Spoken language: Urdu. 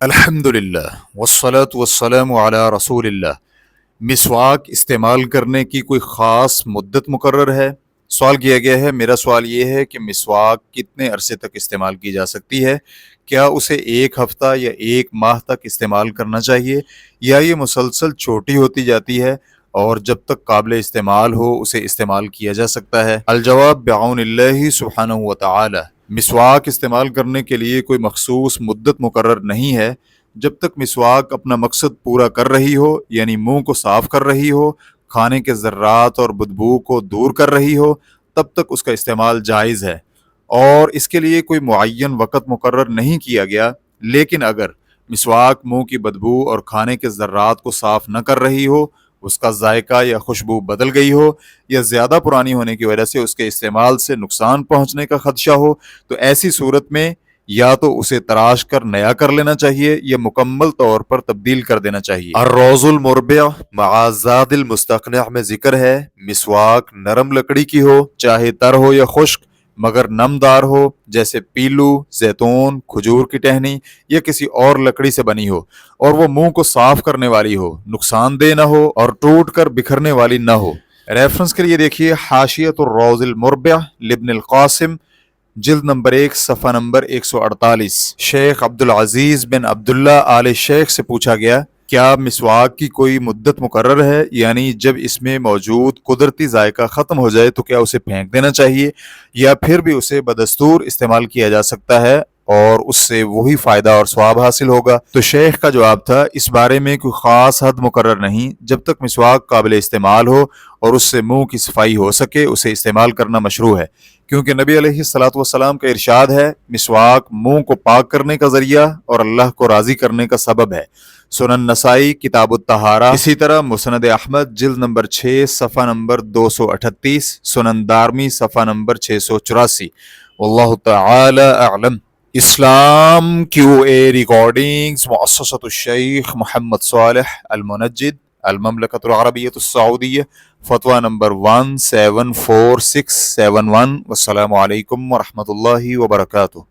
الحمدللہ والصلاة والسلام علی رسول اللہ۔ مسواک استعمال کرنے کی کوئی خاص مدت مقرر ہے؟ سوال کیا گیا ہے۔ میرا سوال یہ ہے کہ مسواک کتنے عرصے تک استعمال کی جا سکتی ہے؟ کیا اسے ایک ہفتہ یا ایک ماہ تک استعمال کرنا چاہیے، یا یہ مسلسل چھوٹی ہوتی جاتی ہے اور جب تک قابل استعمال ہو اسے استعمال کیا جا سکتا ہے؟ الجواب بعون اللہ سبحانہ و تعالی۔ مسواک استعمال کرنے کے لیے کوئی مخصوص مدت مقرر نہیں ہے۔ جب تک مسواک اپنا مقصد پورا کر رہی ہو، یعنی منہ کو صاف کر رہی ہو، کھانے کے ذرات اور بدبو کو دور کر رہی ہو، تب تک اس کا استعمال جائز ہے، اور اس کے لیے کوئی معین وقت مقرر نہیں کیا گیا۔ لیکن اگر مسواک منہ کی بدبو اور کھانے کے ذرات کو صاف نہ کر رہی ہو، اس کا ذائقہ یا خوشبو بدل گئی ہو، یا زیادہ پرانی ہونے کی وجہ سے اس کے استعمال سے نقصان پہنچنے کا خدشہ ہو، تو ایسی صورت میں یا تو اسے تراش کر نیا کر لینا چاہیے یا مکمل طور پر تبدیل کر دینا چاہیے۔ الروز المربع مع زاد المستقنع میں ذکر ہے، مسواک نرم لکڑی کی ہو، چاہے تر ہو یا خشک، مگر نمدار ہو، جیسے پیلو، زیتون، کھجور کی ٹہنی یا کسی اور لکڑی سے بنی ہو، اور وہ منہ کو صاف کرنے والی ہو، نقصان دہ نہ ہو اور ٹوٹ کر بکھرنے والی نہ ہو۔ ریفرنس کے لیے دیکھیے حاشیۃ الروز المربع لابن القاسم، جلد نمبر 1 صفحہ نمبر 148۔ شیخ عبدالعزیز بن عبداللہ آل شیخ سے پوچھا گیا، کیا مسواک کی کوئی مدت مقرر ہے؟ یعنی جب اس میں موجود قدرتی ذائقہ ختم ہو جائے تو کیا اسے پھینک دینا چاہیے، یا پھر بھی اسے بدستور استعمال کیا جا سکتا ہے اور اس سے وہی فائدہ اور ثواب حاصل ہوگا؟ تو شیخ کا جواب تھا، اس بارے میں کوئی خاص حد مقرر نہیں۔ جب تک مسواک قابل استعمال ہو اور اس سے منہ کی صفائی ہو سکے اسے استعمال کرنا مشروع ہے، کیونکہ نبی علیہ الصلوۃ والسلام کا ارشاد ہے، مسواک منہ کو پاک کرنے کا ذریعہ اور اللہ کو راضی کرنے کا سبب ہے۔ سنن نسائی کتاب الطہارہ، اسی طرح مسند احمد جلد نمبر 6 صفحہ نمبر 238، سنن دارمی صفحہ نمبر 684۔ واللہ تعالی اعلم۔ اسلام کیو اے ریکارڈنگز، مؤسسۃ الشیخ محمد صالح المنجد، المملکۃ العربیۃ السعودیہ، فتویٰ نمبر 174671۔ والسلام علیکم ورحمۃ اللہ وبرکاتہ۔